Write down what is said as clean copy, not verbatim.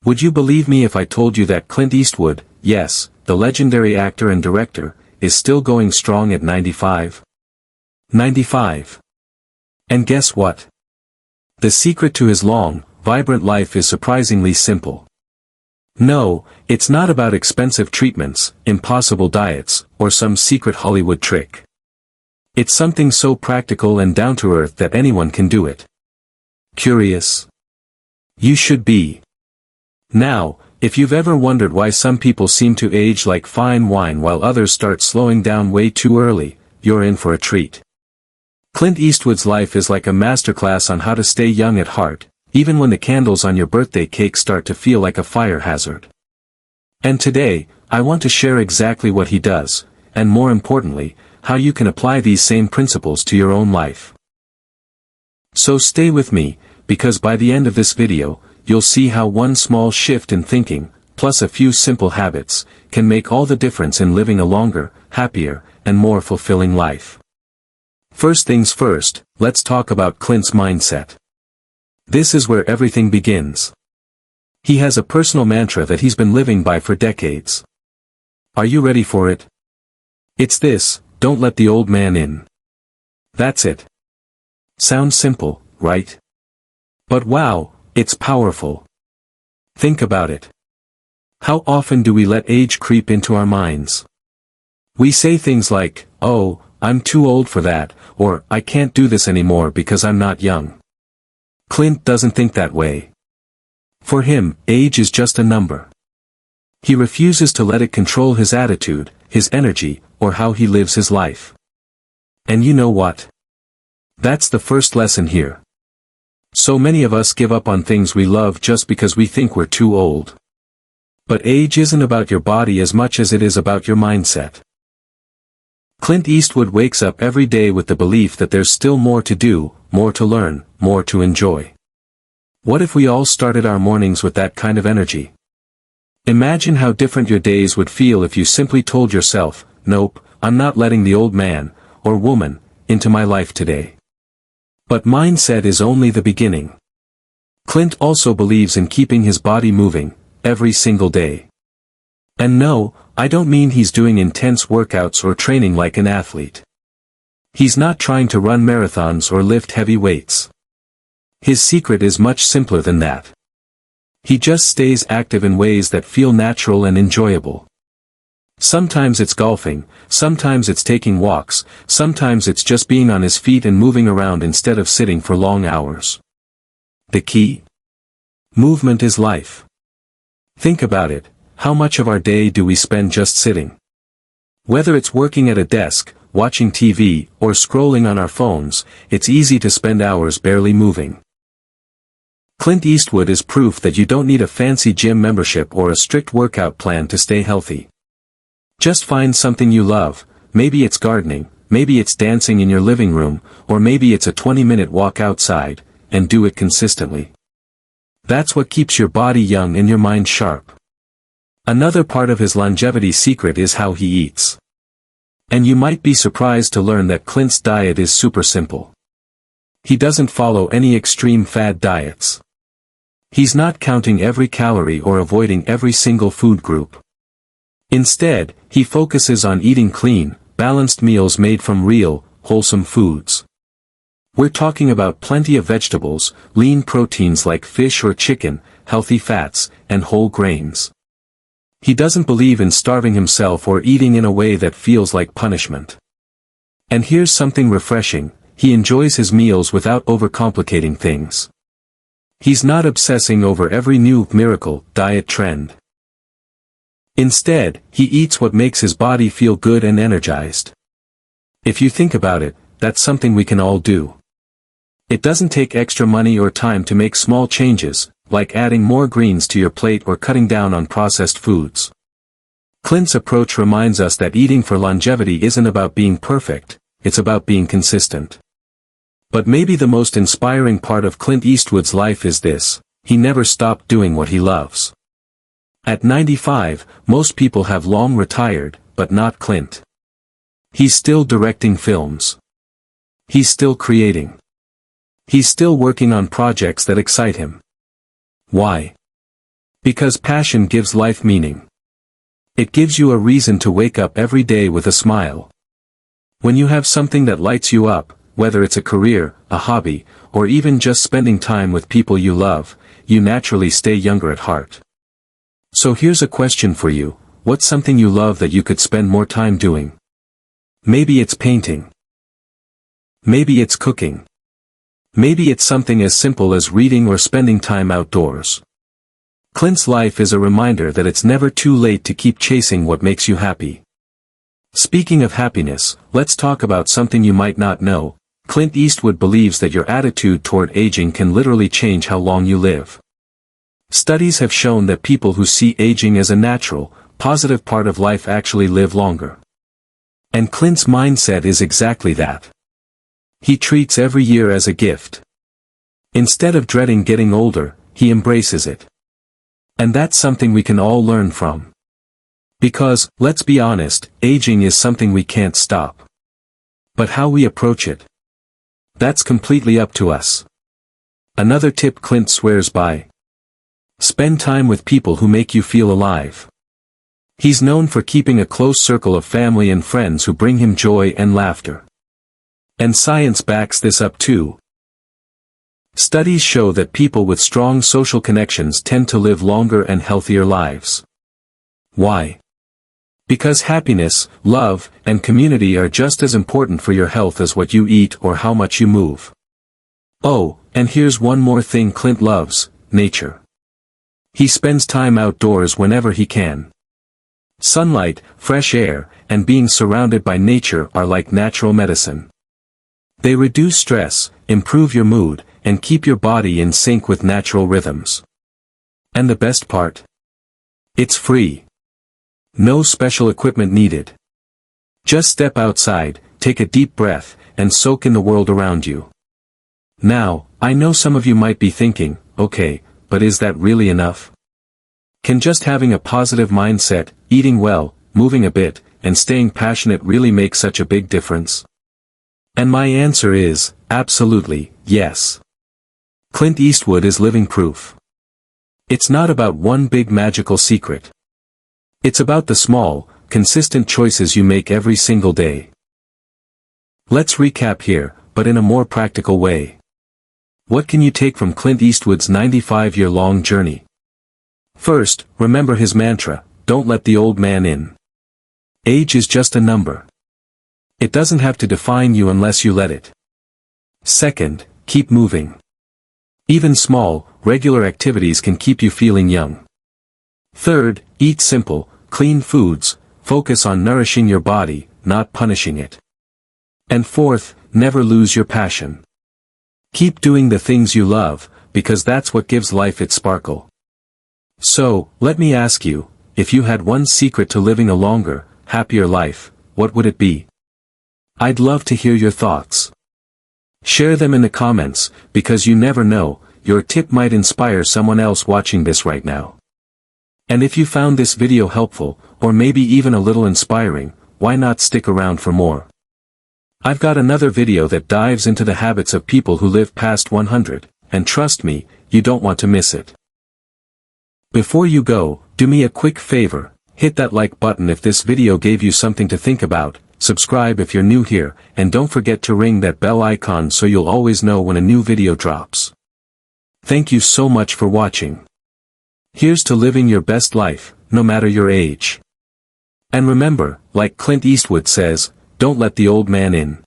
Would you believe me if I told you that Clint Eastwood, yes, the legendary actor and director, is still going strong at 95? 95. And guess what? The secret to his long, vibrant life is surprisingly simple. No, it's not about expensive treatments, impossible diets, or some secret Hollywood trick. It's something so practical and down-to-earth that anyone can do it. Curious? You should be. Now, if you've ever wondered why some people seem to age like fine wine while others start slowing down way too early, you're in for a treat. Clint Eastwood's life is like a masterclass on how to stay young at heart, even when the candles on your birthday cake start to feel like a fire hazard. And today, I want to share exactly what he does, and more importantly, how you can apply these same principles to your own life. So stay with me, because by the end of this video, you'll see how one small shift in thinking, plus a few simple habits, can make all the difference in living a longer, happier, and more fulfilling life. First things first, let's talk about Clint's mindset. This is where everything begins. He has a personal mantra that he's been living by for decades. Are you ready for it? It's this: don't let the old man in. That's it. Sounds simple, right? But wow, it's powerful. Think about it. How often do we let age creep into our minds? We say things like, "Oh, I'm too old for that," or "I can't do this anymore because I'm not young." Clint doesn't think that way. For him, age is just a number. He refuses to let it control his attitude, his energy, or how he lives his life. And you know what? That's the first lesson here. So many of us give up on things we love just because we think we're too old. But age isn't about your body as much as it is about your mindset. Clint Eastwood wakes up every day with the belief that there's still more to do, more to learn, more to enjoy. What if we all started our mornings with that kind of energy? Imagine how different your days would feel if you simply told yourself, "Nope, I'm not letting the old man, or woman, into my life today." But mindset is only the beginning. Clint also believes in keeping his body moving, every single day. And no, I don't mean he's doing intense workouts or training like an athlete. He's not trying to run marathons or lift heavy weights. His secret is much simpler than that. He just stays active in ways that feel natural and enjoyable. Sometimes it's golfing, sometimes it's taking walks, sometimes it's just being on his feet and moving around instead of sitting for long hours. The key? Movement is life. Think about it, how much of our day do we spend just sitting? Whether it's working at a desk, watching TV, or scrolling on our phones, it's easy to spend hours barely moving. Clint Eastwood is proof that you don't need a fancy gym membership or a strict workout plan to stay healthy. Just find something you love, maybe it's gardening, maybe it's dancing in your living room, or maybe it's a 20-minute walk outside, and do it consistently. That's what keeps your body young and your mind sharp. Another part of his longevity secret is how he eats. And you might be surprised to learn that Clint's diet is super simple. He doesn't follow any extreme fad diets. He's not counting every calorie or avoiding every single food group. Instead, he focuses on eating clean, balanced meals made from real, wholesome foods. We're talking about plenty of vegetables, lean proteins like fish or chicken, healthy fats, and whole grains. He doesn't believe in starving himself or eating in a way that feels like punishment. And here's something refreshing: he enjoys his meals without overcomplicating things. He's not obsessing over every new miracle diet trend. Instead, he eats what makes his body feel good and energized. If you think about it, that's something we can all do. It doesn't take extra money or time to make small changes, like adding more greens to your plate or cutting down on processed foods. Clint's approach reminds us that eating for longevity isn't about being perfect, it's about being consistent. But maybe the most inspiring part of Clint Eastwood's life is this: he never stopped doing what he loves. At 95, most people have long retired, but not Clint. He's still directing films. He's still creating. He's still working on projects that excite him. Why? Because passion gives life meaning. It gives you a reason to wake up every day with a smile. When you have something that lights you up, whether it's a career, a hobby, or even just spending time with people you love, you naturally stay younger at heart. So here's a question for you: what's something you love that you could spend more time doing? Maybe it's painting. Maybe it's cooking. Maybe it's something as simple as reading or spending time outdoors. Clint's life is a reminder that it's never too late to keep chasing what makes you happy. Speaking of happiness, let's talk about something you might not know. Clint Eastwood believes that your attitude toward aging can literally change how long you live. Studies have shown that people who see aging as a natural, positive part of life actually live longer. And Clint's mindset is exactly that. He treats every year as a gift. Instead of dreading getting older, he embraces it. And that's something we can all learn from. Because, let's be honest, aging is something we can't stop. But how we approach it? That's completely up to us. Another tip Clint swears by: spend time with people who make you feel alive. He's known for keeping a close circle of family and friends who bring him joy and laughter. And science backs this up too. Studies show that people with strong social connections tend to live longer and healthier lives. Why? Because happiness, love, and community are just as important for your health as what you eat or how much you move. Oh, and here's one more thing Clint loves: nature. He spends time outdoors whenever he can. Sunlight, fresh air, and being surrounded by nature are like natural medicine. They reduce stress, improve your mood, and keep your body in sync with natural rhythms. And the best part? It's free. No special equipment needed. Just step outside, take a deep breath, and soak in the world around you. Now, I know some of you might be thinking, okay, but is that really enough? Can just having a positive mindset, eating well, moving a bit, and staying passionate really make such a big difference? And my answer is, absolutely, yes. Clint Eastwood is living proof. It's not about one big magical secret. It's about the small, consistent choices you make every single day. Let's recap here, but in a more practical way. What can you take from Clint Eastwood's 95-year-long journey? First, remember his mantra: don't let the old man in. Age is just a number. It doesn't have to define you unless you let it. Second, keep moving. Even small, regular activities can keep you feeling young. Third, eat simple, clean foods, focus on nourishing your body, not punishing it. And fourth, never lose your passion. Keep doing the things you love, because that's what gives life its sparkle. So, let me ask you, if you had one secret to living a longer, happier life, what would it be? I'd love to hear your thoughts. Share them in the comments, because you never know, your tip might inspire someone else watching this right now. And if you found this video helpful, or maybe even a little inspiring, why not stick around for more? I've got another video that dives into the habits of people who live past 100, and trust me, you don't want to miss it. Before you go, do me a quick favor: hit that like button if this video gave you something to think about, subscribe if you're new here, and don't forget to ring that bell icon so you'll always know when a new video drops. Thank you so much for watching. Here's to living your best life, no matter your age. And remember, like Clint Eastwood says, don't let the old man in.